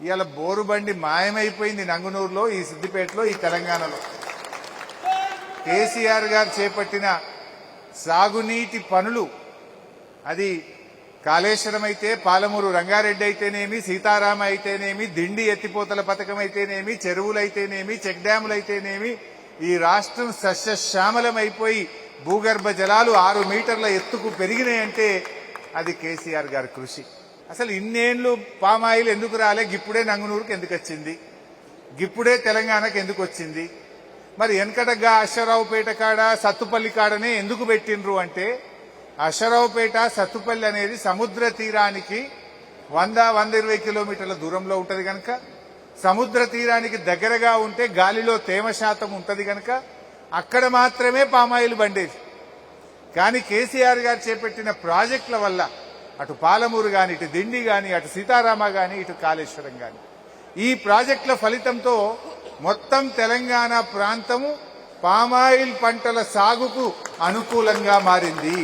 ఇవాళ బోరుబండి మాయమైపోయింది నంగునూరులో, ఈ సిద్దిపేటలో, ఈ తెలంగాణలో. కేసీఆర్ గారు చేపట్టిన సాగునీటి పనులు, అది కాళేశ్వరం అయితే, పాలమూరు రంగారెడ్డి అయితేనేమి, సీతారామ అయితేనేమి, దిండి ఎత్తిపోతల పథకం అయితేనేమి, చెరువులైతేనేమి, చెక్ డ్యాములైతేనేమి, ఈ రాష్ట్రం సస్యశ్యామలమైపోయి భూగర్భ జలాలు 6 మీటర్ల ఎత్తుకు పెరిగినాయంటే అది కేసీఆర్ గారి కృషి. అసలు ఇన్నేళ్లు పామాయిల్ ఎందుకు రాలే, గిప్పుడే నంగునూరుకు ఎందుకు వచ్చింది, గిప్పుడే తెలంగాణకు ఎందుకు వచ్చింది? మరి వెనకటగా అశ్వరావుపేట కాడ, సత్తుపల్లి కాడనే ఎందుకు పెట్టిండ్రు అంటే, అశ్వరావుపేట, సత్తుపల్లి అనేది సముద్ర తీరానికి 100-120 కిలోమీటర్ల దూరంలో ఉంటది గనక, సముద్ర తీరానికి దగ్గరగా ఉంటే గాలిలో తేమ శాతం ఉంటది గనక అక్కడ మాత్రమే పామాయిల్ బండేది. కానీ కేసీఆర్ గారు చేపట్టిన ప్రాజెక్టుల వల్ల అటు పాలమూరు గాని, ఇటు దిండి గాని, అటు సీతారామ గాని, ఇటు కాళేశ్వరం గాని, ఈ ప్రాజెక్టుల ఫలితంతో మొత్తం తెలంగాణ ప్రాంతము పామాయిల్ పంటల సాగుకు అనుకూలంగా మారింది.